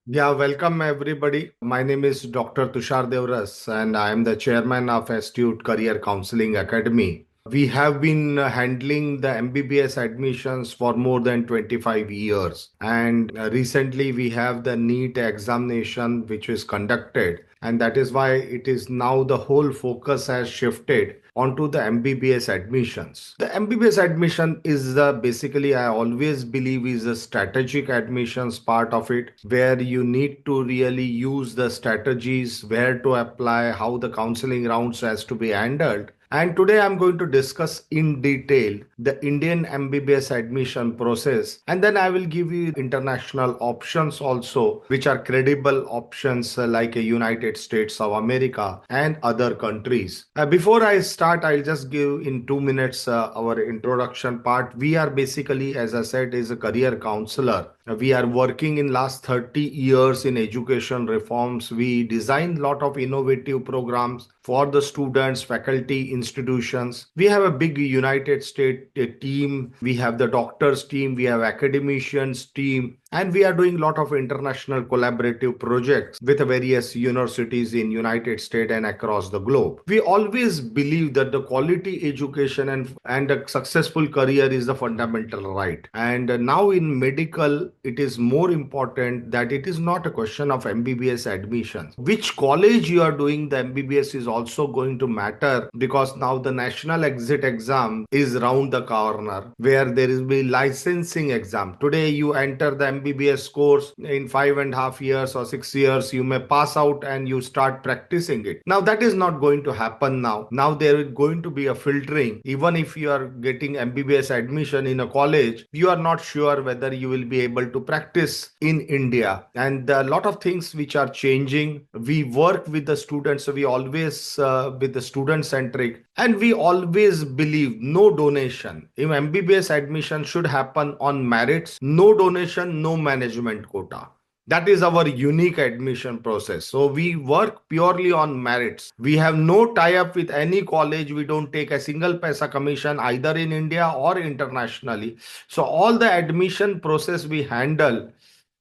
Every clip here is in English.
Yeah, welcome everybody. My name is Dr. Tushar Deoras and I am the chairman of Astute Career Counseling Academy. We have been handling the MBBS admissions for more than 25 years. And recently we have the NEET examination which is conducted. And that is why it is now the whole focus has shifted onto the MBBS admissions. The MBBS admission is the basically I always believe is a strategic admissions part of it where you need to really use the strategies, where to apply, how the counseling rounds has to be handled. And today I'm going to discuss in detail the Indian MBBS admission process. And then I will give you international options also, which are credible options like a United States of America and other countries. Before I start, I'll just give in 2 minutes our introduction part. We are basically, as I said, is a career counselor. We are working in last 30 years in education reforms. We design lot of innovative programs for the students, faculty, institutions. We have a big United States team. We have the doctors team. We have academicians team. And we are doing a lot of international collaborative projects with various universities in United States and across the globe. We always believe that the quality education and a successful career is the fundamental right. And now in medical, it is more important that it is not a question of MBBS admission. Which college you are doing the MBBS is also going to matter because now the national exit exam is round the corner where there will be licensing exam. Today you enter the MBBS course in 5.5 years or 6 years, you may pass out and you start practicing it. Now that is not going to happen now. Now there is going to be a filtering. Even if you are getting MBBS admission in a college, you are not sure whether you will be able to practice in India. And a lot of things which are changing. We work with the students, so we always with the student centric, and we always believe no donation. If MBBS admission should happen on merits, no donation, no management quota. That is our unique admission process. So we work purely on merits. We have no tie-up with any college. We don't take a single paisa commission either in India or internationally. So all the admission process we handle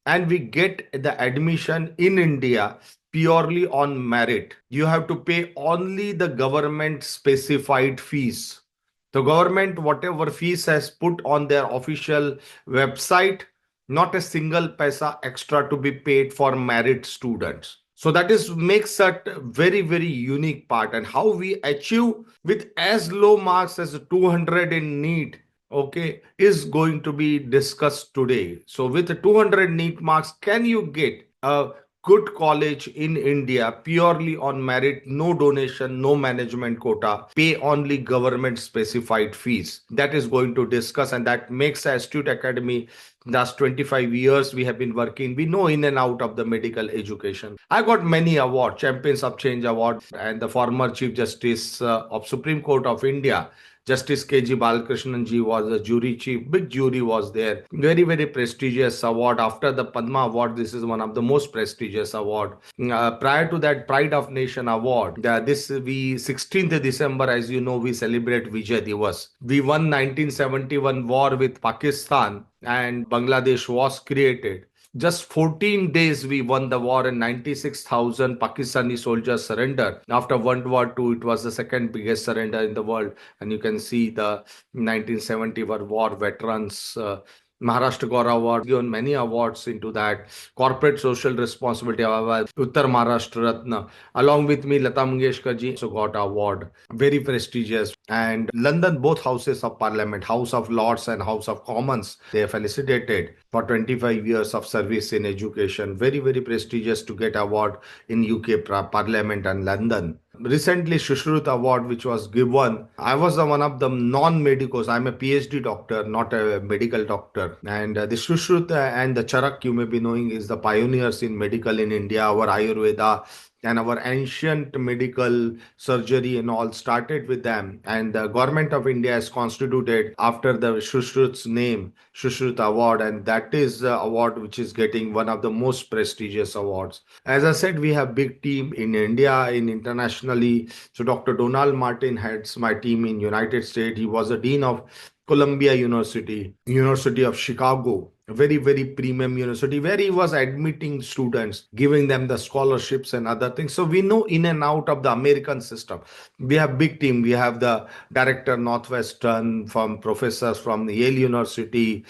and we get the admission in India purely on merit. You have to pay only the government specified fees. The government, whatever fees has put on their official website, not a single paisa extra to be paid for merit students. So that is makes that very unique part, and how we achieve with as low marks as 200 in NEET, okay, is going to be discussed today. So with 200 NEET marks, can you get a good college in India purely on merit, no donation, no management quota, pay only government specified fees? That is going to discuss, and that makes Astute Academy. Last 25 years we have been working. We know in and out of the medical education. I got many awards, Champions of Change Award, and the former Chief Justice of Supreme Court of India, Justice KG Balakrishnan ji, was the jury chief. Big jury was there. Very prestigious award. After the Padma Award, this is one of the most prestigious award. Prior to that, Pride of Nation Award. This we 16th December, as you know, we celebrate Vijay Divas. We won 1971 war with Pakistan, and Bangladesh was created. Just 14 days we won the war, and 96,000 Pakistani soldiers surrendered. After World War II, it was the second biggest surrender in the world. And you can see the 1971 war veterans. Maharashtra Gaurav Award, given many awards into that. Corporate Social Responsibility Award, Uttar Maharashtra Ratna. Along with me, Lata Mangeshkar ji also got award. Very prestigious. And London, both houses of parliament, House of Lords and House of Commons, they are felicitated for 25 years of service in education. Very prestigious to get award in UK Parliament and London. Recently, Shushrut Award, which was given, I was one of the non-medicos. I'm a PhD doctor, not a medical doctor. And the Shushrut and the Charak, you may be knowing, is the pioneers in medical in India. Our Ayurveda and our ancient medical surgery and all started with them. And the government of India has constituted after the Shushrut's name, Shushrut Award, and that is the award which is getting one of the most prestigious awards. As I said, we have big team in India, in internationally. So Dr. Donald Martin heads my team in United States. He was a dean of Columbia University, University of Chicago. very, very premium university where he was admitting students, giving them the scholarships and other things. So we know in and out of the American system. We have big team. We have the director Northwestern, from professors from Yale University,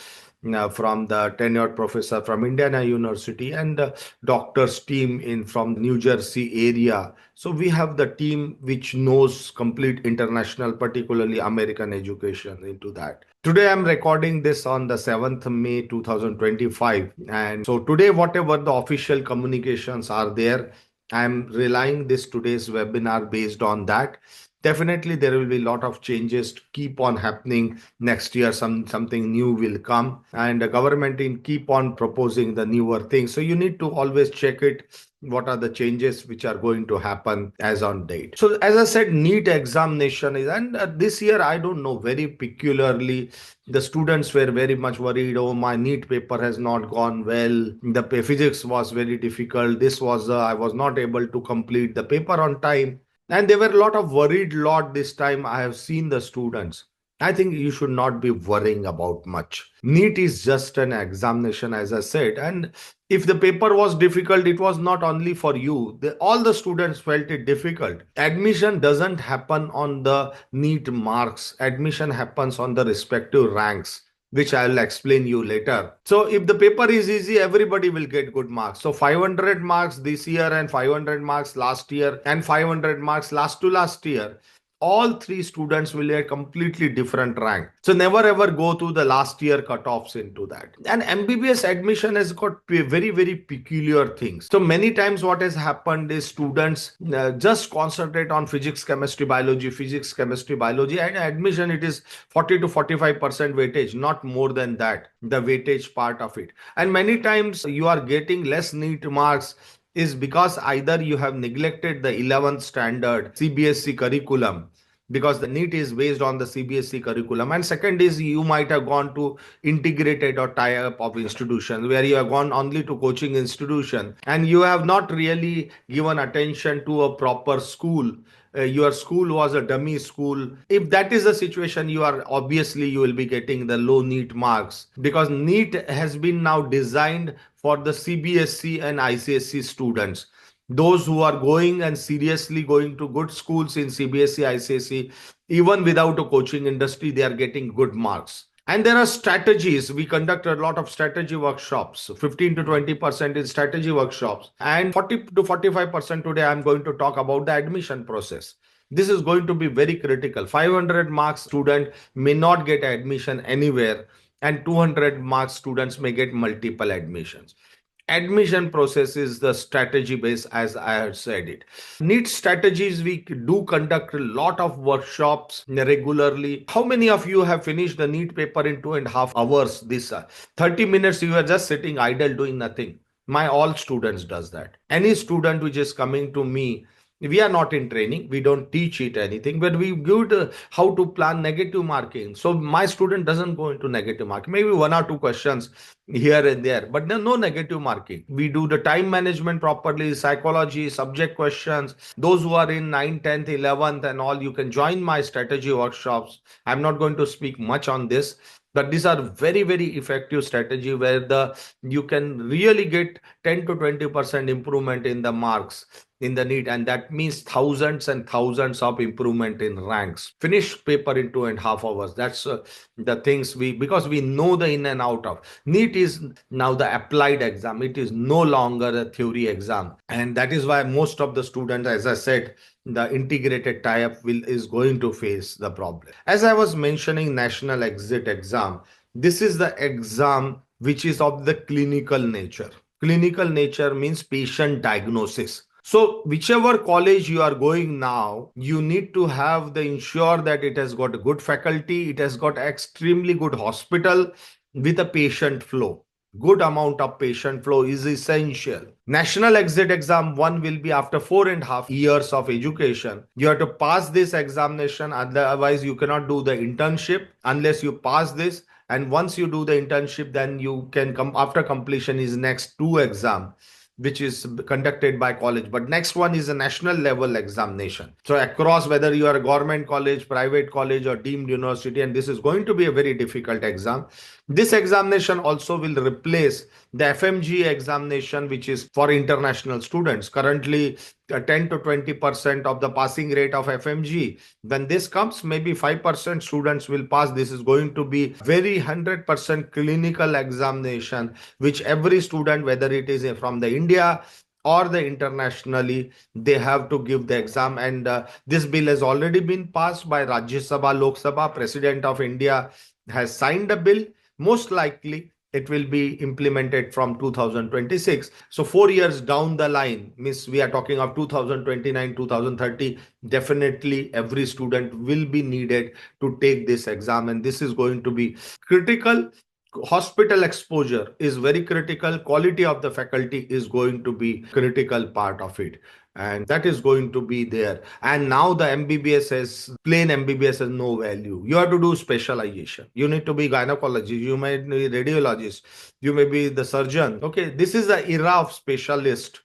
from the tenured professor from Indiana University, and doctors team in from New Jersey area. So we have the team which knows complete international, particularly American education into that. Today I'm recording this on the 7th May 2025. And so today, whatever the official communications are there, I'm relying this today's webinar based on that. Definitely there will be a lot of changes to keep on happening next year. Something new will come, and the government in keep on proposing the newer things. So you need to always check it, what are the changes which are going to happen as on date. So as I said, NEET examination is, and this year I don't know, very peculiarly the students were very much worried. Oh, my NEET paper has not gone well, the physics was very difficult, this was I was not able to complete the paper on time, and there were a lot of worried lot this time. I have seen the students. I think you should not be worrying about much. NEET is just an examination, as I said. And if the paper was difficult, it was not only for you. All the students felt it difficult. Admission doesn't happen on the NEET marks. Admission happens on the respective ranks, which I will explain you later. So if the paper is easy, everybody will get good marks. So 500 marks this year and 500 marks last year and 500 marks last to last year, all three students will get completely different rank. So never ever go to the last year cutoffs into that. And MBBS admission has got very, very peculiar things. So many times what has happened is students just concentrate on physics, chemistry, biology, and admission, it is 40 to 45% weightage, not more than that, the weightage part of it. And many times you are getting less NEET marks is because either you have neglected the 11th standard CBSE curriculum, because the NEET is based on the CBSE curriculum, and second is you might have gone to integrated or tie-up of institutions where you have gone only to coaching institution and you have not really given attention to a proper school. Your school was a dummy school. If that is the situation, you are obviously you will be getting the low NEET marks, because NEET has been now designed for the CBSE and ICSE students. Those who are going and seriously going to good schools in CBSE, ICSE, even without a coaching industry, they are getting good marks. And there are strategies. We conduct a lot of strategy workshops, 15 to 20% in strategy workshops, and 40 to 45% today I'm going to talk about the admission process. This is going to be very critical. 500 marks student may not get admission anywhere, and 200 marks students may get multiple admissions. Admission process is the strategy base, as I had said it. NEET strategies, we do conduct a lot of workshops regularly. How many of you have finished the NEET paper in 2.5 hours? This 30 minutes you are just sitting idle doing nothing. My all students does that. Any student which is coming to me, we are not in training, we don't teach it anything, but we give how to plan negative marking. So my student doesn't go into negative marking, maybe one or two questions here and there, but no negative marking. We do the time management properly, psychology, subject questions. Those who are in 9th, 10th, 11th and all, you can join my strategy workshops. I'm not going to speak much on this, but these are very, very effective strategy where you can really get 10 to 20% improvement in the marks in the NEET, and that means thousands and thousands of improvement in ranks. Finish paper in 2.5 hours. That's the things because we know the in and out of. NEET is now the applied exam. It is no longer a theory exam, and that is why most of the students, as I said, the integrated tie-up is going to face the problem. As I was mentioning, national exit exam, this is the exam which is of the clinical nature. Clinical nature means patient diagnosis. So whichever college you are going now, you need to have the ensure that it has got a good faculty, it has got extremely good hospital with a patient flow. Good amount of patient flow is essential. National exit exam one will be after 4.5 years of education. You have to pass this examination, otherwise you cannot do the internship unless you pass this. And once you do the internship, then you can come after completion is next two exam, which is conducted by college. But next one is a national level examination. So across, whether you are a government college, private college or deemed university, and this is going to be a very difficult exam. This examination also will replace the FMG examination, which is for international students. Currently, 10 to 20% of the passing rate of FMG. When this comes, maybe 5% students will pass. This is going to be very 100% clinical examination, which every student, whether it is from the India or the internationally, they have to give the exam. And this bill has already been passed by Rajya Sabha, Lok Sabha. President of India has signed the bill. Most likely it will be implemented from 2026. So 4 years down the line, means we are talking of 2029, 2030. Definitely every student will be needed to take this exam, and this is going to be critical. Hospital exposure is very critical. Quality of the faculty is going to be critical part of it, and that is going to be there. And now the MBBS has plain MBBS has no value. You have to do specialization. You need to be gynecologist, you may be radiologist, you may be the surgeon. Okay, this is the era of specialist.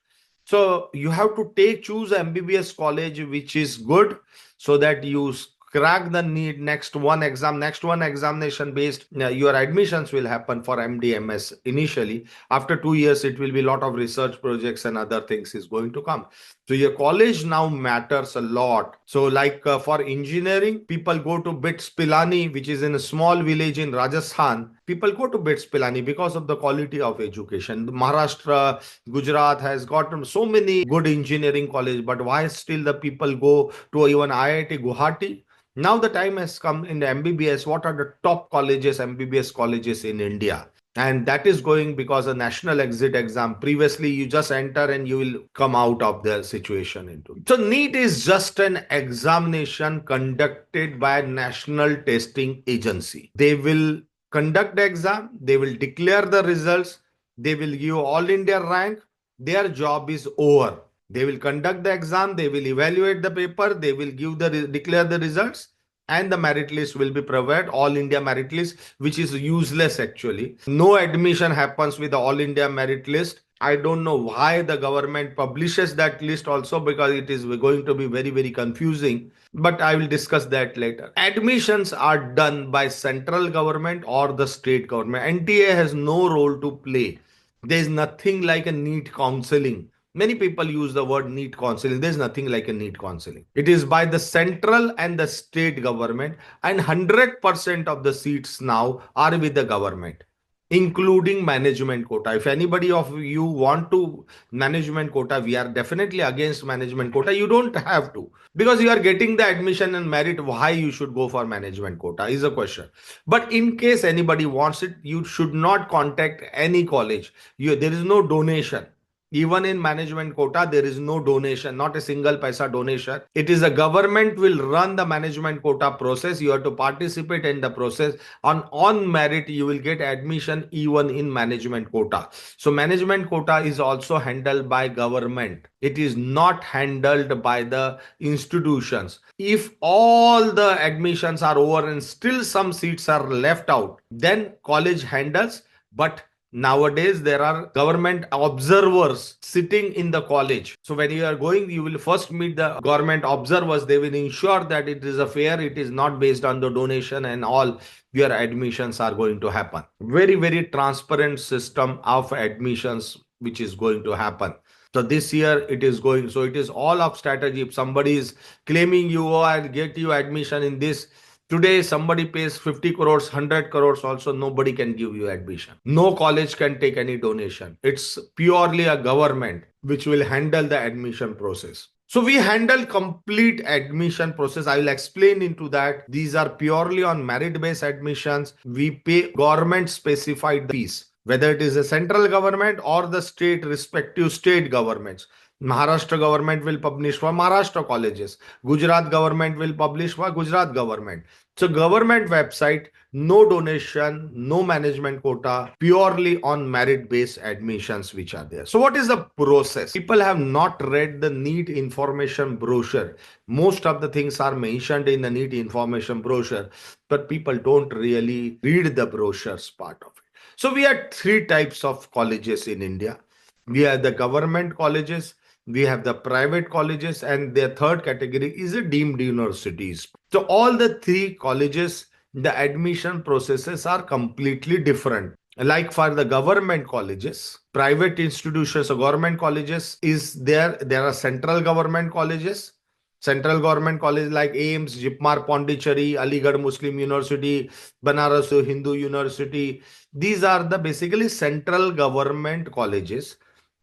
So you have to choose MBBS college which is good, so that you crack the need. Next one examination based, your admissions will happen for MDMS initially. After 2 years, it will be a lot of research projects and other things is going to come. So your college now matters a lot. So like for engineering, people go to BITS Pilani, which is in a small village in Rajasthan. People go to BITS Pilani because of the quality of education. Maharashtra, Gujarat has got so many good engineering college, but why still the people go to even IIT Guwahati? Now the time has come in the MBBS. What are the top colleges, MBBS colleges in India? And that is going because a national exit exam. Previously, you just enter and you will come out of the situation into. So NEET is just an examination conducted by a national testing agency. They will conduct the exam, they will declare the results, they will give all India rank. Their job is over. They will conduct the exam, they will evaluate the paper, they will declare the results, and the merit list will be provided, all India merit list, which is useless actually. No admission happens with the all India merit list. I don't know why the government publishes that list also, because it is going to be very, very confusing. But I will discuss that later. Admissions are done by central government or the state government. NTA has no role to play. There is nothing like a NEET counseling. Many people use the word NEET counseling. There's nothing like a NEET counseling. It is by the central and the state government, and 100% of the seats now are with the government, including management quota. If anybody of you want to management quota, we are definitely against management quota. You don't have to, because you are getting the admission and merit. Why you should go for management quota is a question. But in case anybody wants it, you should not contact any college. There is no donation. Even in management quota, there is no donation, not a single paisa donation. It is the government will run the management quota process. You have to participate in the process. On merit, you will get admission even in management quota. So management quota is also handled by government. It is not handled by the institutions. If all the admissions are over and still some seats are left out, then college handles. But nowadays, there are government observers sitting in the college. So when you are going, you will first meet the government observers. They will ensure that it is a fair, it is not based on the donation and all. Your admissions are going to happen. Very, very transparent system of admissions which is going to happen. So this year it is going. So it is all of strategy. If somebody is claiming you, oh, I'll get you admission in this. Today, somebody pays 50 crores, 100 crores also, nobody can give you admission. No college can take any donation. It's purely a government which will handle the admission process. So we handle complete admission process. I will explain into that. These are purely on merit-based admissions. We pay government specified fees, whether it is the central government or the state, respective state governments. Maharashtra government will publish for Maharashtra colleges. Gujarat government will publish for Gujarat government. So government website, no donation, no management quota, purely on merit-based admissions which are there. So what is the process? People have not read the NEET information brochure. Most of the things are mentioned in the NEET information brochure, but people don't really read the brochures part of it. So we have three types of colleges in India. We have the government colleges, we have the private colleges, and their third category is the deemed universities. So all the three colleges the admission processes are completely different. Like for the government colleges, private institutions or government colleges is there are central government colleges, central government college like AIMS, Jipmar Pondicherry, Aligarh Muslim University, Banaras Hindu University. These are the basically central government colleges.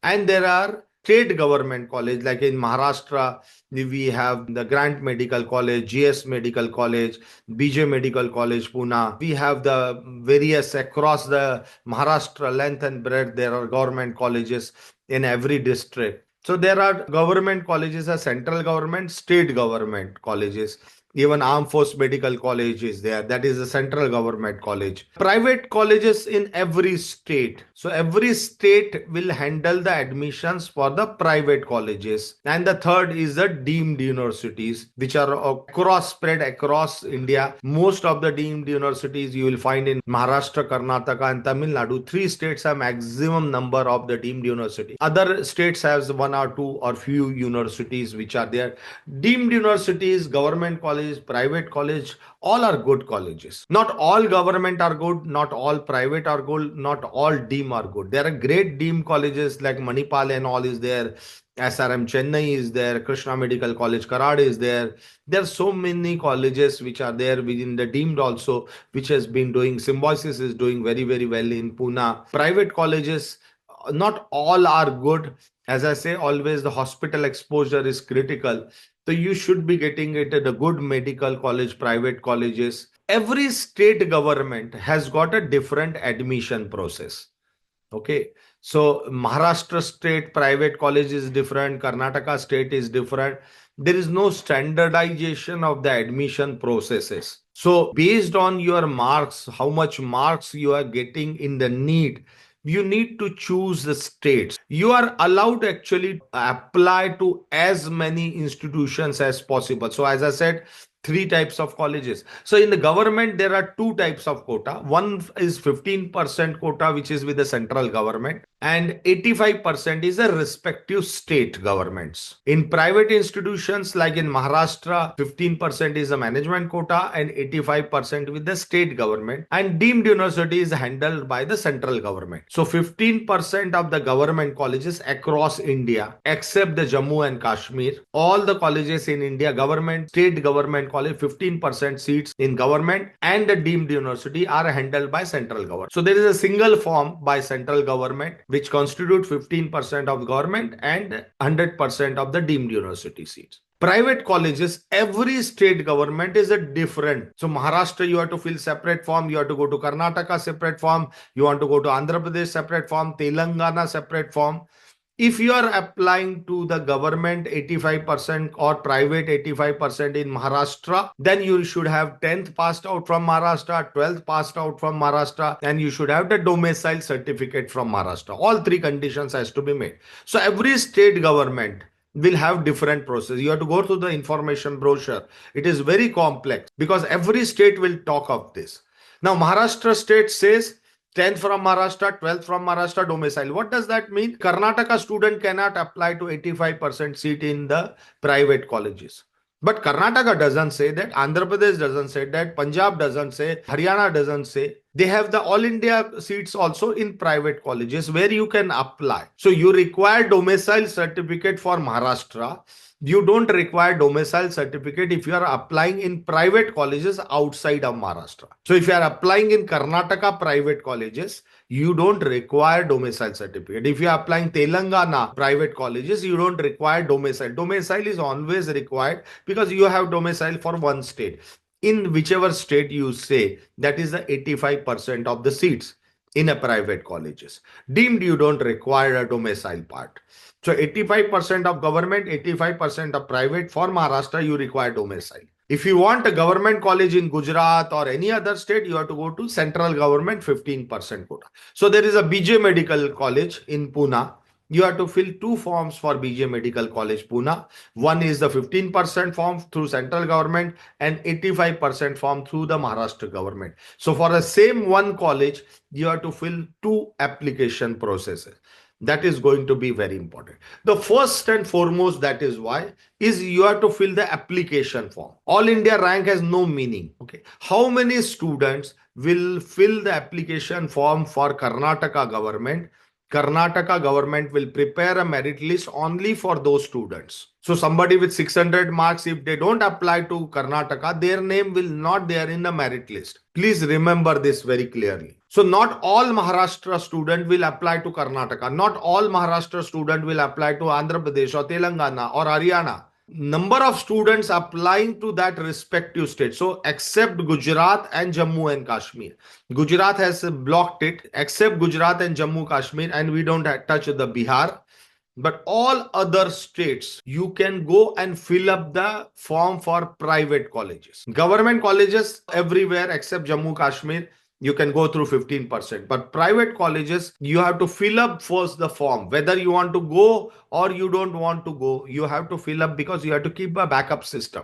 And there are state government college like in Maharashtra, we have the Grant Medical College, GS Medical College, BJ Medical College, Pune. We have the various across the Maharashtra length and breadth. There are government colleges in every district. So there are government colleges, are central government, state government colleges. Even Armed Force Medical College is there. That is a central government college. Private colleges in every state. So every state will handle the admissions for the private colleges. And the third is the deemed universities, which are spread across India. Most of the deemed universities you will find in Maharashtra, Karnataka, and Tamil Nadu. Three states have maximum number of the deemed university. Other states has one or two or few universities which are there. Deemed universities, government colleges, private college, all are good colleges. Not all government are good, not all private are good, not all deemed are good. There are great deemed colleges like Manipal and all is there. SRM Chennai is there, Krishna Medical College Karad is there. There are so many colleges which are there within the deemed also, which has been doing, Symbiosis is doing very, very well in Pune. Private colleges, not all are good. As I say, always the hospital exposure is critical. So you should be getting it at a good medical college, private colleges. Every state government has got a different admission process. Okay. So Maharashtra state private college is different. Karnataka state is different. There is no standardization of the admission processes. So based on your marks, how much marks you are getting in the NEET, you need to choose the states. You are allowed to actually apply to as many institutions as possible. So as I said, three types of colleges. So in the government, there are two types of quota. One is 15% quota, which is with the central government, and 85% is the respective state governments. In private institutions, like in Maharashtra, 15% is a management quota and 85% with the state government. And deemed university is handled by the central government. So 15% of the government colleges across India, except the Jammu and Kashmir, all the colleges in India, government, state government college, 15% seats in government and the deemed university are handled by central government. So there is a single form by central government which constitute 15% of government and 100% of the deemed university seats. Private colleges, every state government is a different. So Maharashtra, you have to fill separate form. You have to go to Karnataka, separate form. You want to go to Andhra Pradesh, separate form. Telangana, separate form. If you are applying to the government 85% or private 85% in Maharashtra, then you should have 10th passed out from Maharashtra, 12th passed out from Maharashtra, and you should have the domicile certificate from Maharashtra. All three conditions has to be made. So every state government will have different process. You have to go through the information brochure. It is very complex because every state will talk of this. Now Maharashtra state says 10th from Maharashtra, 12th from Maharashtra domicile. What does that mean? Karnataka student cannot apply to 85% seat in the private colleges. But Karnataka doesn't say that, Andhra Pradesh doesn't say that, Punjab doesn't say, Haryana doesn't say. They have the all India seats also in private colleges where you can apply. So you require domicile certificate for Maharashtra. You don't require domicile certificate if you are applying in private colleges outside of Maharashtra. So if you are applying in Karnataka private colleges, you don't require domicile certificate. If you are applying Telangana private colleges, you don't require domicile. Domicile is always required because you have domicile for one state. In whichever state you say, that is the 85% of the seats in a private colleges. Deemed, you don't require a domicile part. So 85% of government, 85% of private. For Maharashtra, you require domicile. If you want a government college in Gujarat or any other state, you have to go to central government 15% quota. So there is a BJ Medical College in Pune. You have to fill two forms for BJ Medical College Pune. One is the 15% form through central government and 85% form through the Maharashtra government. So for the same one college, you have to fill two application processes. That is going to be very important. The first and foremost, that is why, is you have to fill the application form. All India rank has no meaning. Okay. How many students will fill the application form for Karnataka government? Karnataka government will prepare a merit list only for those students. So somebody with 600 marks, if they don't apply to Karnataka, their name will not there in the merit list. Please remember this very clearly. So not all Maharashtra student will apply to Karnataka. Not all Maharashtra student will apply to Andhra Pradesh or Telangana or Haryana. Number of students applying to that respective state. So except Gujarat and Jammu and Kashmir. Gujarat has blocked it, except Gujarat and Jammu Kashmir, and we don't touch the Bihar. But all other states, you can go and fill up the form for private colleges. Government colleges everywhere except Jammu Kashmir, you can go through 15%. But private colleges, you have to fill up first the form. Whether you want to go or you don't want to go, you have to fill up because you have to keep a backup system.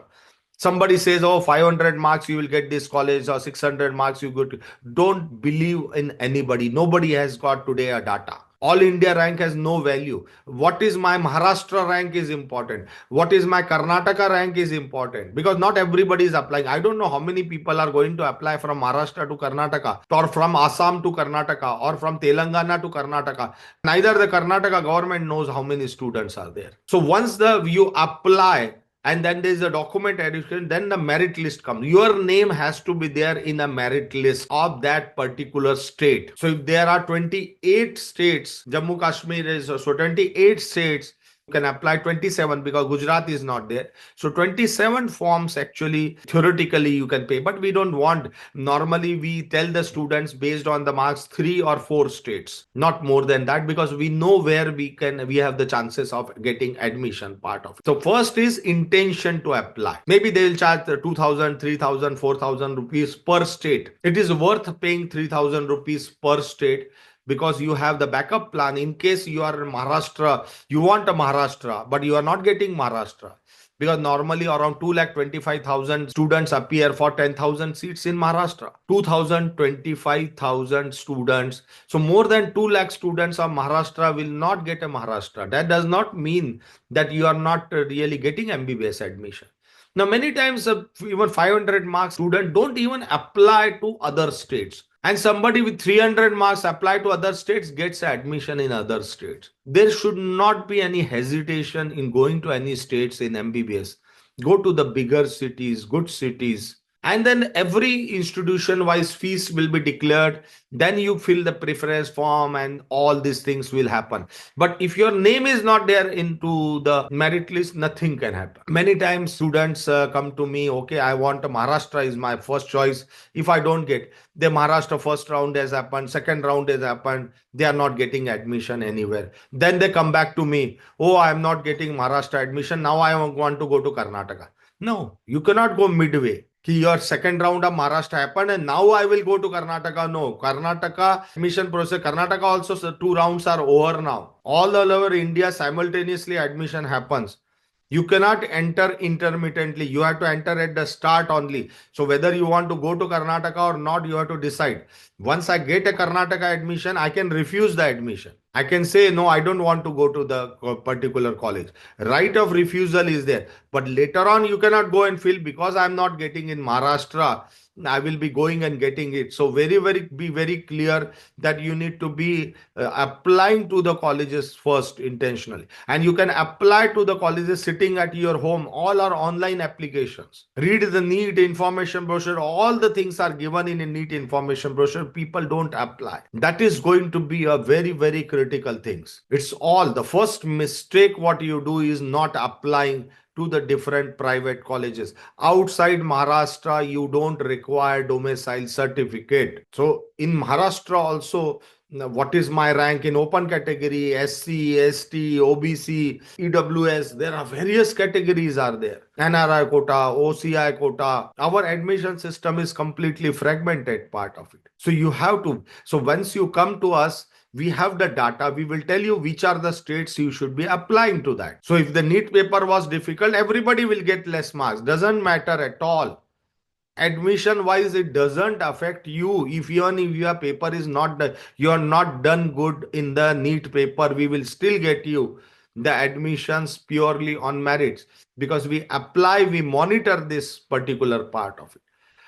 Somebody says, oh, 500 marks, you will get this college, or 600 marks, you go to. Don't believe in anybody. Nobody has got today a data. All India rank has no value. What is my Maharashtra rank is important. What is my Karnataka rank is important, because not everybody is applying. I don't know how many people are going to apply from Maharashtra to Karnataka, or from Assam to Karnataka, or from Telangana to Karnataka. Neither the Karnataka government knows how many students are there. So once you apply, and then there's a document addition, then the merit list comes. Your name has to be there in a merit list of that particular state. So if there are 28 states, Jammu Kashmir is, so 28 states, you can apply 27 because Gujarat is not there. So 27 forms actually, theoretically you can pay, but we don't want. Normally we tell the students based on the marks 3 or 4 states, not more than that, because we know where we have the chances of getting admission part of it. So first is intention to apply. Maybe they will charge 2,000, 3,000, 4,000 rupees per state. It is worth paying 3,000 rupees per state, because you have the backup plan in case you are in Maharashtra, you want a Maharashtra, but you are not getting Maharashtra. Because normally around 2,25,000 students appear for 10,000 seats in Maharashtra. 2,25,000 students. So more than 2 lakh students of Maharashtra will not get a Maharashtra. That does not mean that you are not really getting MBBS admission. Now, many times even 500 marks student don't even apply to other states. And somebody with 300 marks apply to other states, gets admission in other states. There should not be any hesitation in going to any states in MBBS. Go to the bigger cities, good cities. And then every institution wise fees will be declared. Then you fill the preference form and all these things will happen. But if your name is not there into the merit list, nothing can happen. Many times students come to me, okay, I want Maharashtra is my first choice. If I don't get, the Maharashtra first round has happened, second round has happened, they are not getting admission anywhere. Then they come back to me, oh, I am not getting Maharashtra admission. Now I want to go to Karnataka. No, you cannot go midway. Your second round of Maharashtra happened and now I will go to Karnataka. No, Karnataka admission process. Karnataka also, so 2 rounds are over now. All over India simultaneously admission happens. You cannot enter intermittently. You have to enter at the start only. So whether you want to go to Karnataka or not, you have to decide. Once I get a Karnataka admission, I can refuse the admission. I can say, no, I don't want to go to the particular college. Right of refusal is there. But later on, you cannot go and fill because I'm not getting in Maharashtra. I will be going and getting it. So be very clear that you need to be applying to the colleges first intentionally. And you can apply to the colleges sitting at your home. All are online applications. Read the NEET information brochure. All the things are given in a NEET information brochure. People don't apply. That is going to be a very, very critical thing. It's all the first mistake what you do is not applying to the different private colleges. Outside Maharashtra, you don't require domicile certificate. So in Maharashtra also, what is my rank in open category, SC, ST, OBC, EWS, there are various categories are there. NRI quota, OCI quota. Our admission system is completely fragmented part of it. So you have to, so once you come to us, we have the data. We will tell you which are the states you should be applying to that. So if the NEET paper was difficult, everybody will get less marks. Doesn't matter at all. admission wise, it doesn't affect you. If even if your paper is not done, you are not done good in the NEET paper, we will still get you the admissions purely on merits, because we apply, we monitor this particular part of it.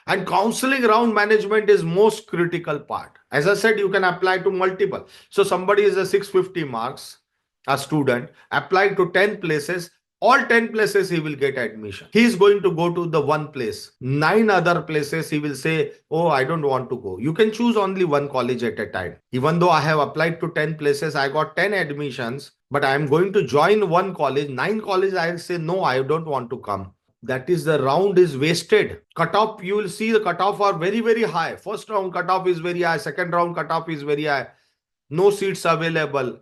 And counseling round management is most critical part. As I said, you can apply to multiple. So somebody is a 650 marks, a student, applied to 10 places. All 10 places he will get admission. He is going to go to the one place. 9 other places he will say, oh, I don't want to go. You can choose only one college at a time. Even though I have applied to 10 places, I got 10 admissions, but I am going to join one college. 9 colleges, I will say, no, I don't want to come. That is, the round is wasted. Cutoff, you will see the cutoff are very, very high. First round cutoff is very high. Second round cutoff is very high. No seats available,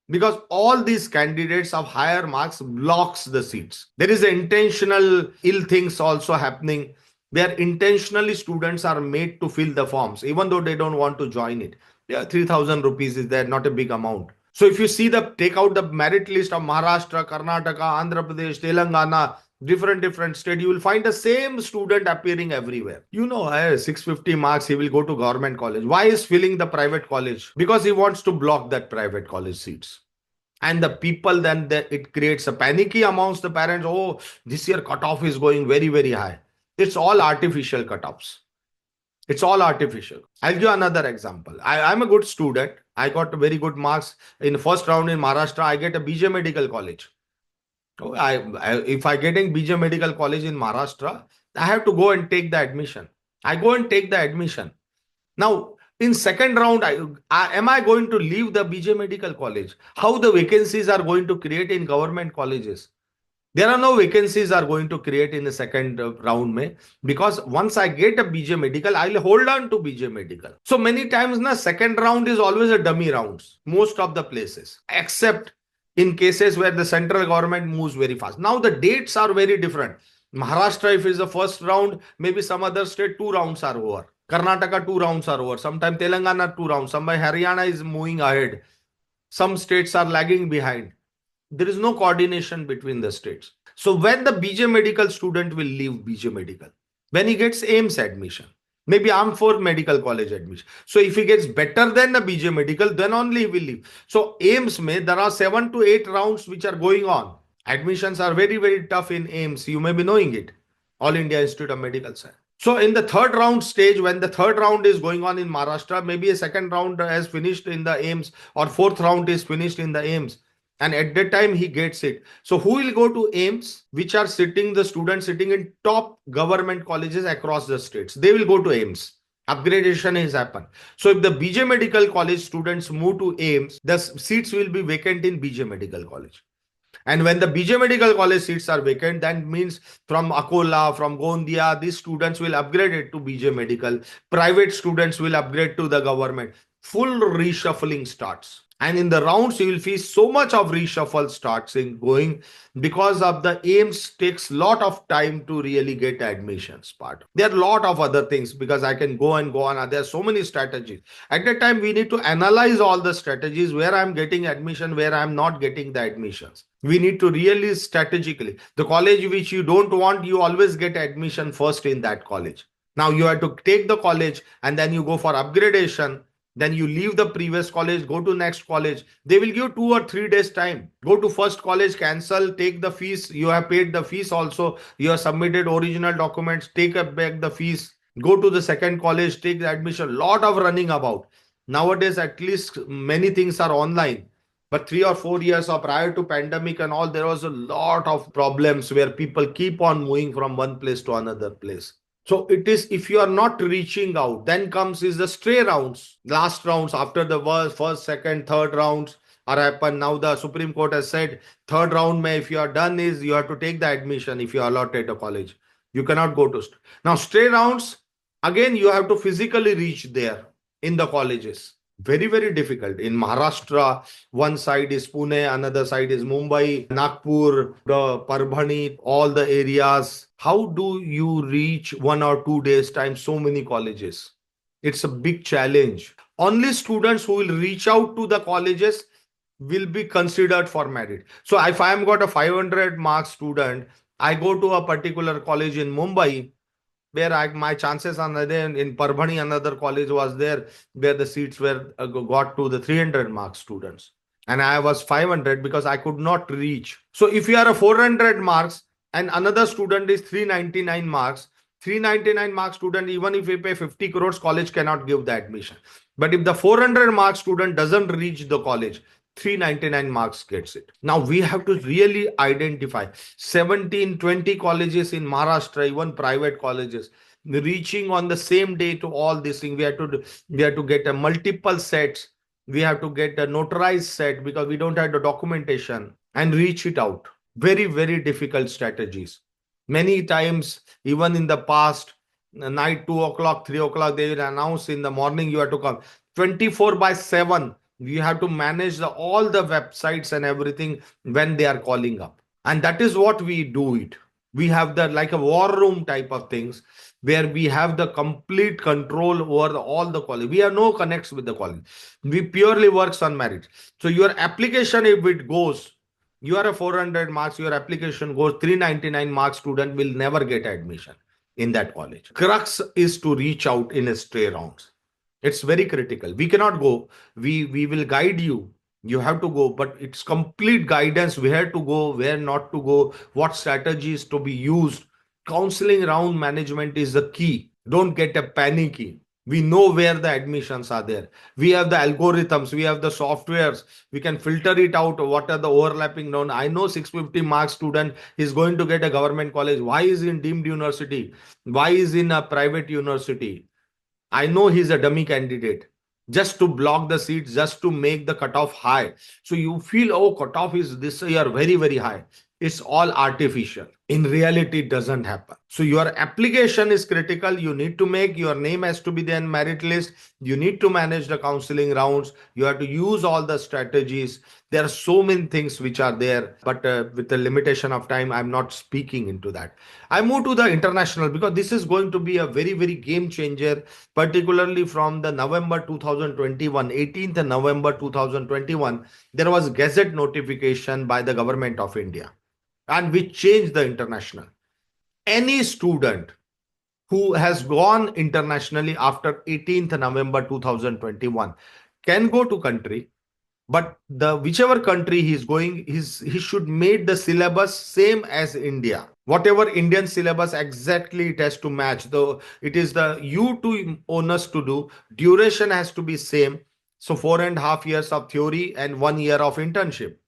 because all these candidates of higher marks blocks the seats. There is intentional ill things also happening, where intentionally students are made to fill the forms even though they don't want to join it. Yeah, 3,000 rupees is there, not a big amount. So if you see take out the merit list of Maharashtra, Karnataka, Andhra Pradesh, Telangana, different state, you will find the same student appearing everywhere. 650 marks, he will go to government college. Why is filling the private college? Because he wants to block that private college seats. And the people, then it creates a panicky amongst the parents. Oh, this year cutoff is going very, very high. It's all artificial cutoffs. It's all artificial. I'll give another example. I'm a good student. I got very good marks in the first round in Maharashtra. I get a BJ Medical College. If I getting BJ Medical College in Maharashtra, I have to go and take the admission. I go and take the admission. Now, in second round, am I going to leave the BJ Medical College? How the vacancies are going to create in government colleges? There are no vacancies are going to create in the second round, because once I get a BJ Medical, I'll hold on to BJ Medical. So many times, second round is always a dummy rounds, most of the places, except in cases where the central government moves very fast. Now the dates are very different. Maharashtra, if it's the first round, maybe some other state 2 rounds are over. Karnataka 2 rounds are over. Sometimes Telangana 2 rounds. Sometimes Haryana is moving ahead. Some states are lagging behind. There is no coordination between the states. So when the BJ Medical student will leave BJ Medical, when he gets AIMS admission, maybe I'm for medical college admission. So if he gets better than the BJ Medical, then only he will leave. So AIMS there are 7 to 8 rounds which are going on. Admissions are very, very tough in AIMS. You may be knowing it. All India Institute of Medical Science. So in the third round stage, when the third round is going on in Maharashtra, maybe a second round has finished in the AIMS, or fourth round is finished in the AIMS. And at that time, he gets it. So who will go to AIMS, which are the students sitting in top government colleges across the states? They will go to AIMS. Upgradation has happened. So if the BJ Medical College students move to AIMS, the seats will be vacant in BJ Medical College. And when the BJ Medical College seats are vacant, that means from Akola, from Gondia, these students will upgrade it to BJ Medical. Private students will upgrade to the government. Full reshuffling starts. And in the rounds, you will see so much of reshuffle starts going, because of the AIMS takes lot of time to really get admissions part. There are a lot of other things, because I can go and go on. There are so many strategies. At that time, we need to analyze all the strategies, where I'm getting admission, where I'm not getting the admissions. We need to really strategically. The college which you don't want, you always get admission first in that college. Now you have to take the college and then you go for upgradation. Then you leave the previous college, go to next college. They will give 2 or 3 days time. Go to first college, cancel, take the fees. You have paid the fees also. You have submitted original documents, take back the fees. Go to the second college, take the admission. Lot of running about. Nowadays, at least many things are online. But 3 or 4 years or prior to pandemic and all, there was a lot of problems where people keep on moving from one place to another place. So it is, if you are not reaching out, then comes is the stray rounds, last rounds after the first, second, third rounds are happened. Now the Supreme Court has said third round, if you are done, is you have to take the admission if you are allotted a college. You cannot go to. Now stray rounds, again you have to physically reach there in the colleges. Very, very difficult. In Maharashtra, one side is Pune, another side is Mumbai, Nagpur, the Parbhani, all the areas. How do you reach 1 or 2 days time so many colleges? It's a big challenge. Only students who will reach out to the colleges will be considered for merit. So if I am got a 500 mark student, I go to a particular college in Mumbai, where my chances are there. In Parbhani, another college was there where the seats were got to the 300 mark students. And I was 500 because I could not reach. So if you are a 400 marks and another student is 399 marks, 399 mark student, even if we pay 50 crores, college cannot give the admission. But if the 400 mark student doesn't reach the college, 399 marks gets it. Now we have to really identify 17, 20 colleges in Maharashtra, even private colleges, reaching on the same day to all these things. We have to get a multiple sets. We have to get a notarized set because we don't have the documentation and reach it out. Very, very difficult strategies. Many times, even in the past, night 2 o'clock, 3 o'clock, they will announce in the morning you have to come. 24/7, you have to manage all the websites and everything when they are calling up. And that is what we do it. We have the like a war room type of things where we have the complete control over all the college. We have no connects with the college. We purely works on merit. So your application, if it goes, you are a 400 marks, your application goes, 399 marks student will never get admission in that college. Crux is to reach out in a stray rounds. It's very critical. We cannot go. We will guide you. You have to go, but it's complete guidance where to go, where not to go, what strategies to be used. Counseling round management is the key. Don't get a panicky. We know where the admissions are there. We have the algorithms, we have the softwares. We can filter it out. What are the overlapping known? I know 650 mark student is going to get a government college. Why is in deemed university? Why is in a private university? I know he's a dummy candidate just to block the seats, just to make the cutoff high. So you feel, oh, cutoff is this year very, very high. It's all artificial. In reality, it doesn't happen. So your application is critical. You need to make your name has to be there in merit list. You need to manage the counseling rounds. You have to use all the strategies. There are so many things which are there, but with the limitation of time, I'm not speaking into that. I move to the international because this is going to be a very, very game changer, particularly from the November 2021, 18th November 2021, there was gazette notification by the government of India and which changed the international. Any student who has gone internationally after 18th November 2021 can go to country, but the whichever country he is going, he should make the syllabus same as India. Whatever Indian syllabus exactly it has to match. Though it is the you to onus to do. Duration has to be same. So 4.5 years of theory and 1 year of internship.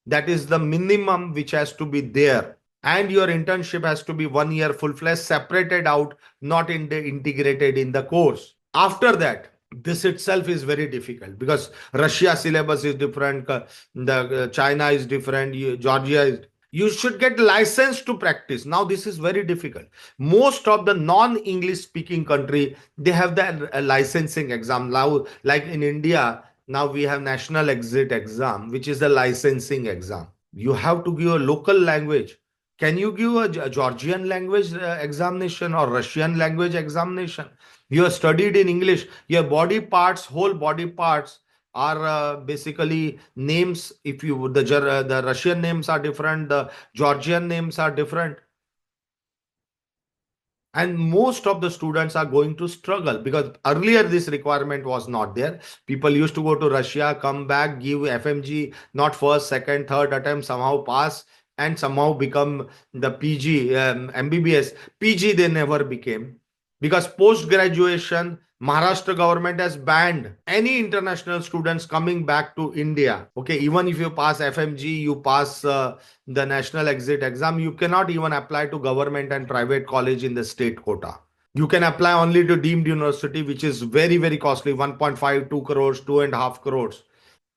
That is the minimum which has to be there. And your internship has to be 1 year full-fledged, separated out, not integrated in the course. After that, this itself is very difficult because Russia syllabus is different, the China is different, Georgia is. You should get licensed to practice. Now this is very difficult. Most of the non-English speaking country, they have the licensing exam. Now, like in India, now we have national exit exam, which is the licensing exam. You have to give a local language. Can you give a Georgian language examination or Russian language examination? You have studied in English. Your body parts, whole body parts are basically names. If you the Russian names are different, the Georgian names are different. And most of the students are going to struggle because earlier this requirement was not there. People used to go to Russia, come back, give FMG, not first, second, third attempt, somehow pass and somehow become the PG, MBBS. PG they never became because post graduation Maharashtra government has banned any international students coming back to India. Okay, even if you pass FMG, you pass the national exit exam, you cannot even apply to government and private college in the state quota. You can apply only to deemed university, which is very, very costly, 1.5, 2 crores, 2.5 crores.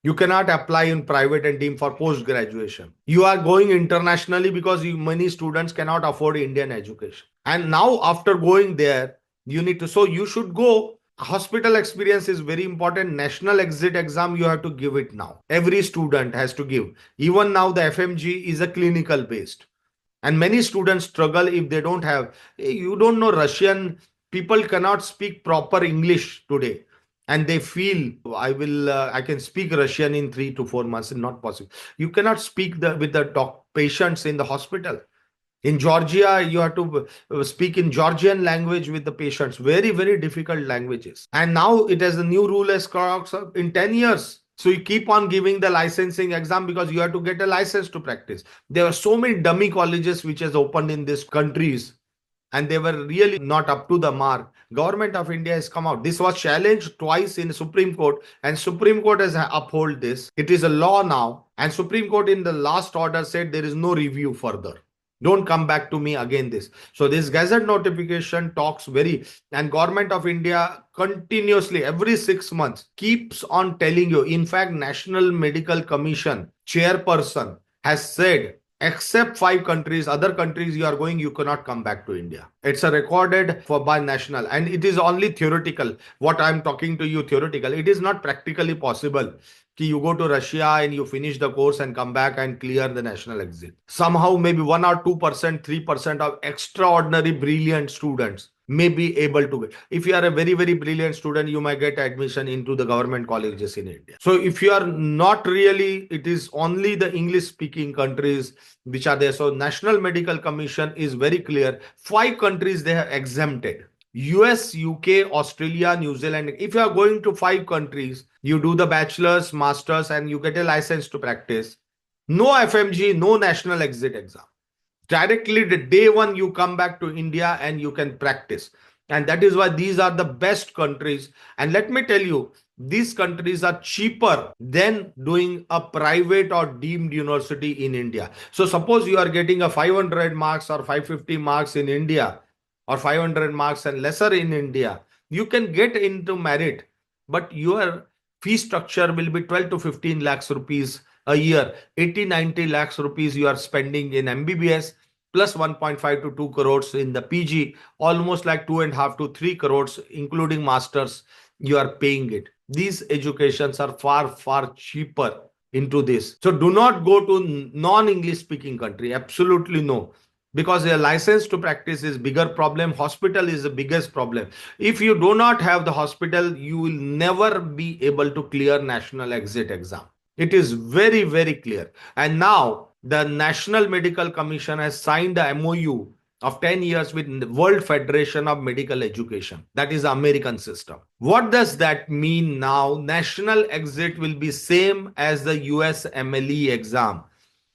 You cannot apply in private and deemed for post graduation. You are going internationally because many students cannot afford Indian education. And now after going there, you need to, so you should go. Hospital experience is very important. National exit exam, you have to give it now. Every student has to give. Even now, the FMG is a clinical based. And many students struggle if they don't have, you don't know Russian, people cannot speak proper English today. And they feel I can speak Russian in 3 to 4 months. It's not possible. You cannot speak with the patients in the hospital. In Georgia, you have to speak in Georgian language with the patients. Very, very difficult languages. And now it has a new rule has cropped up in 10 years. So you keep on giving the licensing exam because you have to get a license to practice. There are so many dummy colleges which has opened in these countries, and they were really not up to the mark. Government of India has come out. This was challenged twice in Supreme Court, and Supreme Court has upheld this. It is a law now, and Supreme Court in the last order said there is no review further. Don't come back to me again this. So this gazette notification talks very, and Government of India continuously every 6 months keeps on telling you. In fact, National Medical Commission chairperson has said, except 5 countries, other countries you are going, you cannot come back to India. It's a recorded for by national, and it is only theoretical. What I'm talking to you theoretical, it is not practically possible. You go to Russia and you finish the course and come back and clear the national exit. Somehow maybe 1 or 2%, 3% of extraordinary brilliant students may be able to get. If you are a very, very brilliant student, you might get admission into the government colleges in India. So if you are not really, it is only the English speaking countries which are there. So National Medical Commission is very clear. 5 countries they have exempted. US, UK, Australia, New Zealand. If you are going to 5 countries, you do the bachelor's, master's, and you get a license to practice. No FMG, no national exit exam. Directly the day one you come back to India and you can practice. And that is why these are the best countries. And let me tell you, these countries are cheaper than doing a private or deemed university in India. So suppose you are getting a 500 marks or 550 marks in India, or 500 marks and lesser in India, you can get into merit, but your fee structure will be 12 to 15 lakhs rupees a year. 80-90 lakhs rupees you are spending in MBBS, plus 1.5 to 2 crores in the PG, almost like 2.5 to 3 crores, including masters, you are paying it. These educations are far, far cheaper into this. So do not go to non-English speaking country. Absolutely no. Because a license to practice is bigger problem. Hospital is the biggest problem. If you do not have the hospital, you will never be able to clear national exit exam. It is very, very clear. And now the National Medical Commission has signed the MOU of 10 years with the World Federation of Medical Education. That is the American system. What does that mean now? National exit will be same as the US MLE exam.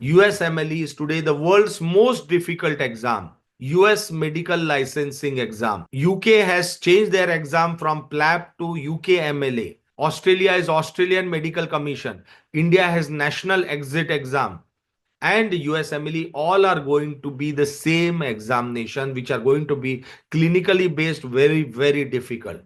USMLE is today the world's most difficult exam. US medical licensing exam. UK has changed their exam from PLAB to UKMLA. Australia is Australian Medical Commission. India has National Exit Exam. And USMLE all are going to be the same examination, which are going to be clinically based, very, very difficult.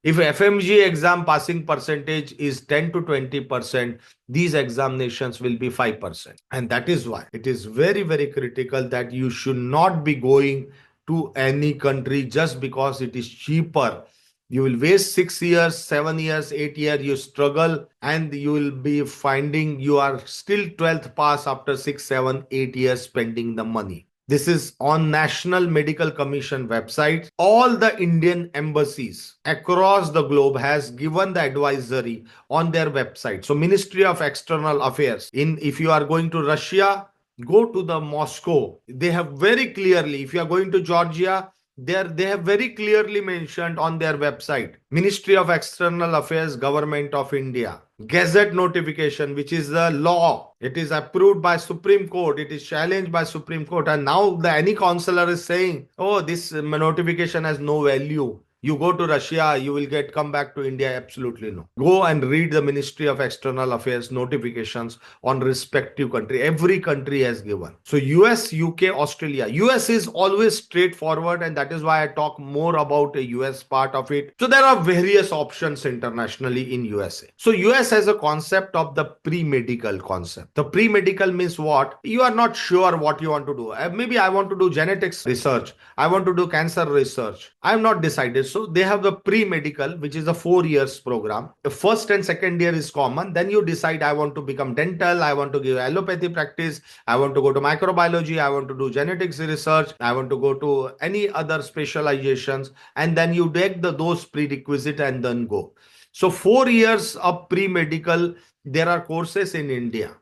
If FMG exam passing percentage is 10 to 20%, these examinations will be 5%. And that is why it is very, very critical that you should not be going to any country just because it is cheaper. You will waste 6 years, 7 years, 8 years, you struggle, and you will be finding you are still 12th pass after 6, 7, 8 years spending the money. This is on National Medical Commission website. All the Indian embassies across the globe has given the advisory on their website. So Ministry of External Affairs, if you are going to Russia, go to the Moscow. They have very clearly, if you are going to Georgia, they have very clearly mentioned on their website, Ministry of External Affairs, Government of India. Gazette notification, which is the law. It is approved by Supreme Court. It is challenged by Supreme Court. And now any counselor is saying, oh, this notification has no value. You go to Russia, you will come back to India. Absolutely no. Go and read the Ministry of External Affairs notifications on respective country. Every country has given. So US, UK, Australia. US is always straightforward, and that is why I talk more about the US part of it. So there are various options internationally in USA. So US has a concept of the pre-medical concept. The pre-medical means what? You are not sure what you want to do. Maybe I want to do genetics research. I want to do cancer research. I am not decided. So they have the pre-medical, which is a 4 years program. The first and second year is common. Then you decide, I want to become dental. I want to give allopathy practice. I want to go to microbiology. I want to do genetics research. I want to go to any other specializations. And then you take those prerequisites and then go. So 4 years of pre-medical, there are courses in India.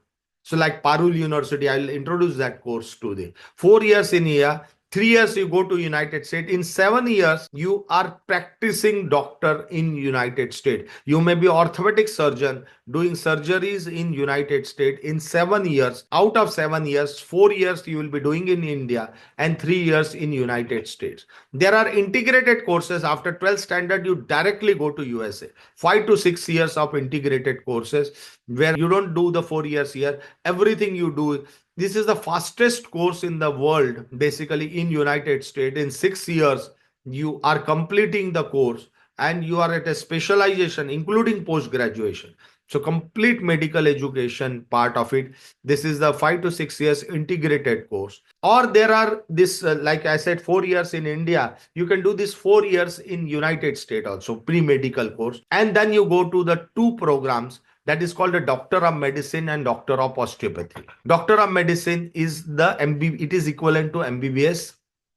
So like Parul University, I'll introduce that course today. 4 years in India, 3 years you go to United States. In 7 years, you are practicing doctor in United States. You may be orthopedic surgeon doing surgeries in United States in 7 years. Out of 7 years, 4 years you will be doing in India and 3 years in United States. There are integrated courses after 12th standard. You directly go to USA. 5 to 6 years of integrated courses where you don't do the 4 years here. Everything you do, this is the fastest course in the world, basically in United States. In 6 years, you are completing the course and you are at a specialization, including post graduation. So complete medical education part of it. This is the 5 to 6 years integrated course. Or there are this, like I said, 4 years in India. You can do this 4 years in United States also, pre-medical course. And then you go to the two programs that is called a Doctor of Medicine and Doctor of Osteopathy. Doctor of Medicine is the it is equivalent to MBBS.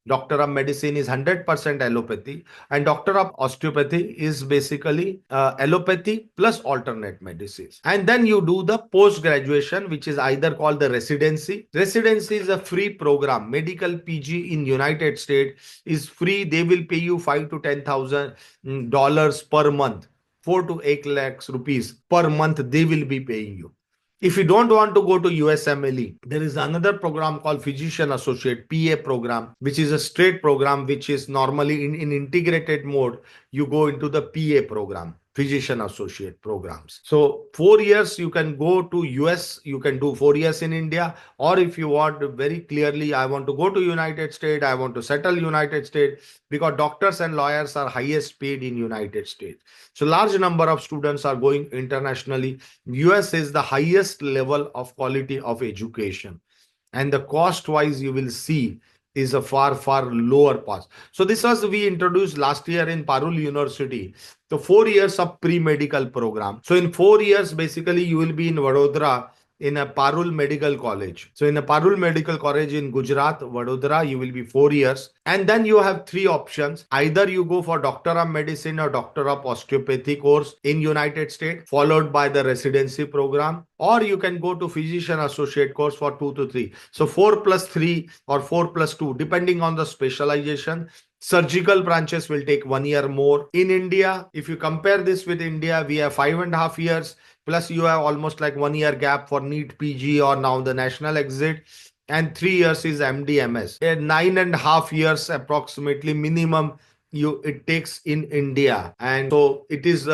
Doctor of Medicine is 100% allopathy, and Doctor of Osteopathy is basically allopathy plus alternate medicines. And then you do the post graduation, which is either called the residency. Residency is a free program. Medical PG in United States is free. They will pay you $5,000 to $10,000 per month. 4 to 8 lakhs rupees per month they will be paying you. If you don't want to go to USMLE, there is another program called Physician Associate PA program, which is a straight program, which is normally in integrated mode. You go into the PA program, Physician Associate programs. So 4 years you can go to US, you can do 4 years in India, or if you want very clearly, I want to go to United States, I want to settle United States, because doctors and lawyers are highest paid in United States. So large number of students are going internationally. US is the highest level of quality of education, and the cost wise you will see is a far lower cost. So this was we introduced last year in Parul University. So 4 years of pre-medical program. So in 4 years, basically you will be in Vadodara in a Parul Medical College. So in a Parul Medical College in Gujarat, Vadodara, you will be 4 years. And then you have three options. Either you go for Doctor of Medicine or Doctor of Osteopathy course in United States, followed by the residency program, or you can go to Physician Associate course for 2 to 3. So 4+3 or 4+2, depending on the specialization. Surgical branches will take 1 year more. In India, if you compare this with India, we have 5.5 years. Plus you have almost like 1 year gap for NEET PG or now the national exit. And 3 years is MD/MS. 9.5 years approximately minimum it takes in India. And so it is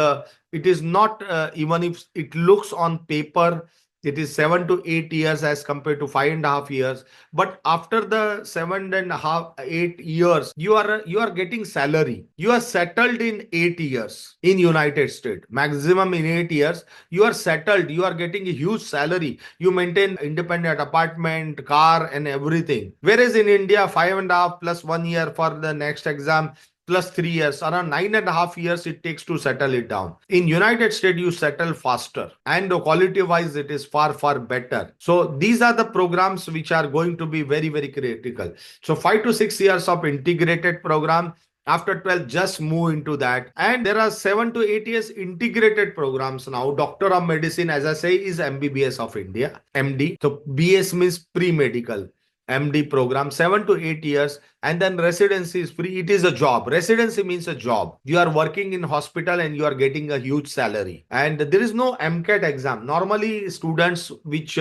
not even if it looks on paper, it is 7 to 8 years as compared to 5.5 years. But after the 7.5, 8 years, you are getting salary. You are settled in 8 years in United States. Maximum in 8 years, you are settled. You are getting a huge salary. You maintain independent apartment, car, and everything. Whereas in India, 5.5 plus 1 year for the next exam, plus 3 years, around 9.5 years it takes to settle it down. In United States, you settle faster, and quality wise, it is far better. So these are the programs which are going to be very critical. So 5 to 6 years of integrated program. After 12, just move into that. And there are 7 to 8 years integrated programs now. Doctor of Medicine, as I say, is MBBS of India, MD. So BS means pre-medical. MD program, 7 to 8 years, and then residency is free. It is a job. Residency means a job. You are working in hospital and you are getting a huge salary. And there is no MCAT exam. Normally, students which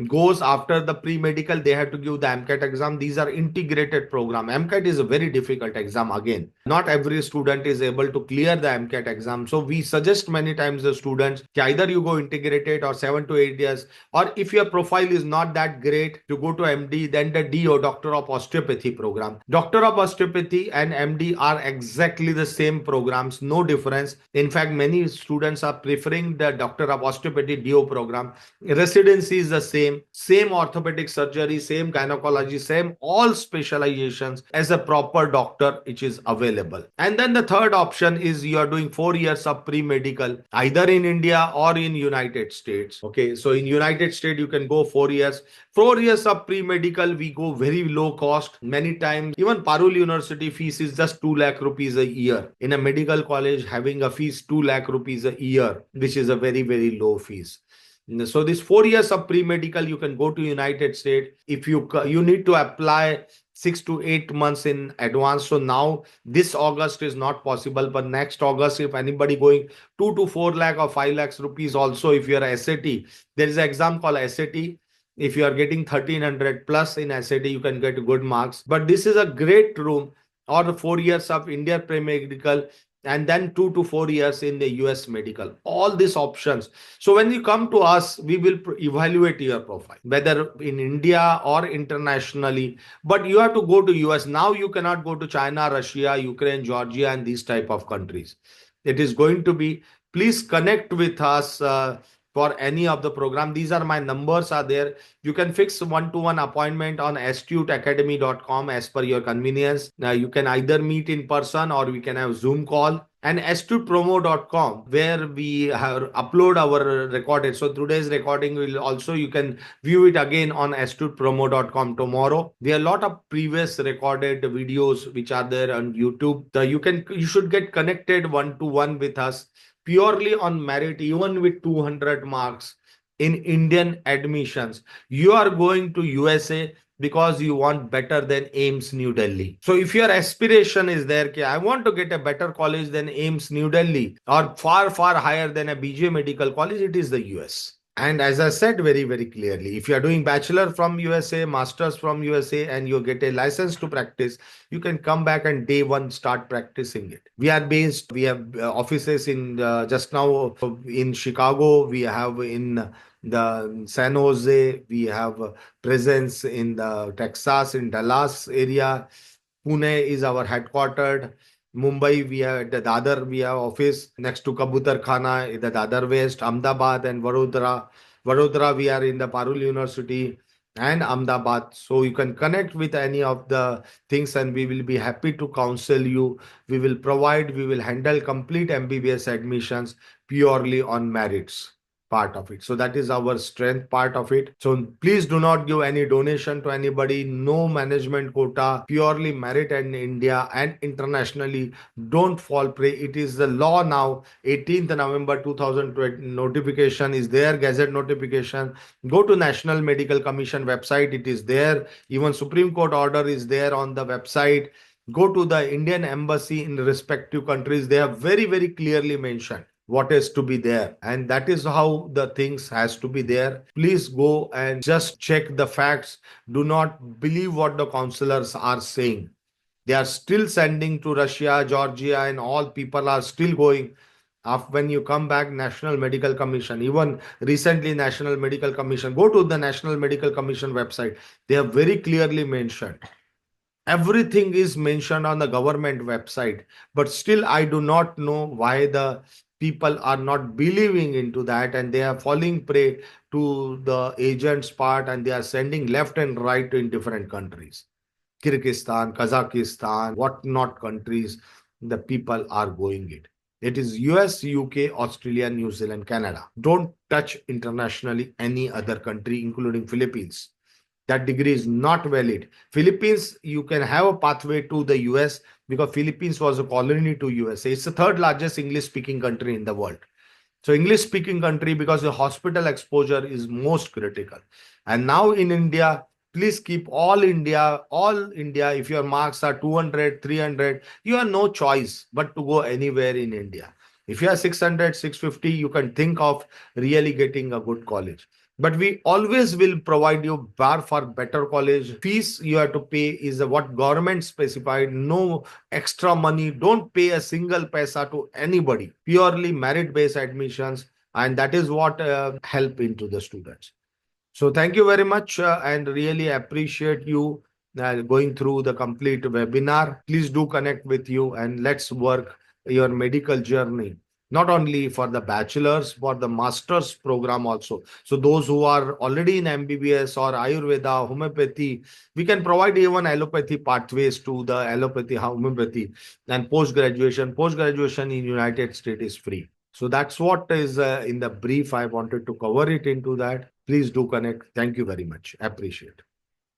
goes after the pre-medical, they have to give the MCAT exam. These are integrated program. MCAT is a very difficult exam again. Not every student is able to clear the MCAT exam. So we suggest many times the students, either you go integrated or 7 to 8 years, or if your profile is not that great, to go to MD, then the DO, Doctor of Osteopathy program. Doctor of Osteopathy and MD are exactly the same programs, no difference. In fact, many students are preferring the Doctor of Osteopathy DO program. Residency is the same orthopedic surgery, same gynecology, same all specializations as a proper doctor which is available. And then the third option is you are doing 4 years of pre-medical, either in India or in United States. Okay, so in United States, you can go 4 years. 4 years of pre-medical, we go very low cost. Many times, even Parul University fees is just 2 lakh rupees a year. In a medical college, having a fees 2 lakh rupees a year, which is a very low fees. So this 4 years of pre-medical, you can go to United States. If you need to apply 6 to 8 months in advance. So now this August is not possible, but next August, if anybody going 2 to 4 lakh or 5 lakhs rupees, also if you are SAT, there is an exam called SAT. If you are getting 1300 plus in SAT, you can get good marks. But this is a great room, or the 4 years of India pre-medical, and then 2 to 4 years in the US medical. All these options. So when you come to us, we will evaluate your profile, whether in India or internationally. But you have to go to US. Now you cannot go to China, Russia, Ukraine, Georgia, and these type of countries. It is going to be, please connect with us for any of the program. These are my numbers are there. You can fix one-to-one appointment on astuteacademy.com as per your convenience. Now you can either meet in person or we can have Zoom call. And astutepromo.com, where we have upload our recorded. So today's recording will also, you can view it again on astutepromo.com tomorrow. There are a lot of previous recorded videos which are there on YouTube. You should get connected one-to-one with us purely on merit, even with 200 marks in Indian admissions. You are going to USA because you want better than AIMS New Delhi. So if your aspiration is there, ki, I want to get a better college than AIMS New Delhi, or far, far higher than a BJ Medical College, it is the US. And as I said very, very clearly, if you are doing bachelor from USA, masters from USA, and you get a license to practice, you can come back and day one start practicing it. We have offices in just now in Chicago, we have in the San Jose, we have presence in the Texas, in Dallas area. Pune is our headquartered. Mumbai, we have the Dadar, we have office next to Kabutar Khana, the Dadar West, Ahmedabad and Vadodara. Vadodara, we are in the Parul University and Ahmedabad. So you can connect with any of the things and we will be happy to counsel you. We will handle complete MBBS admissions purely on merits part of it. So that is our strength part of it. So please do not give any donation to anybody, no management quota, purely merit in India and internationally. Don't fall prey. It is the law now. 18th November 2020 notification is there, gazette notification. Go to National Medical Commission website. It is there. Even Supreme Court order is there on the website. Go to the Indian embassy in the respective countries. They have very, very clearly mentioned what is to be there, and that is how the things has to be there. Please go and just check the facts. Do not believe what the counselors are saying. They are still sending to Russia, Georgia, and all people are still going. When you come back, National Medical Commission, even recently National Medical Commission, go to the National Medical Commission website. They have very clearly mentioned, everything is mentioned on the government website, but still I do not know why the people are not believing into that, and they are falling prey to the agents part, and they are sending left and right in different countries, Kyrgyzstan, Kazakhstan, what not countries. The people are going it. It is US, UK, Australia, New Zealand, Canada. Don't touch internationally any other country, including Philippines. That degree is not valid. Philippines, you can have a pathway to the US because Philippines was a colony to USA. It's the third largest English speaking country in the world. So English speaking country, because the hospital exposure is most critical. And now in India, please keep all India, if your marks are 200, 300, you have no choice but to go anywhere in India. If you are 600, 650, you can think of really getting a good college. But we always will provide you bar for better college. Fees you have to pay is what government specified. No extra money. Don't pay a single paisa to anybody. Purely merit-based admissions, and that is what help into the students. So thank you very much and really appreciate you going through the complete webinar. Please do connect with you and let's work your medical journey, not only for the bachelor's, for the master's program also. So those who are already in MBBS or Ayurveda, homeopathy, we can provide even allopathy pathways to the allopathy, homeopathy, and post-graduation. Post-graduation in United States is free. So that's what is in the brief I wanted to cover it into that. Please do connect. Thank you very much. Appreciate.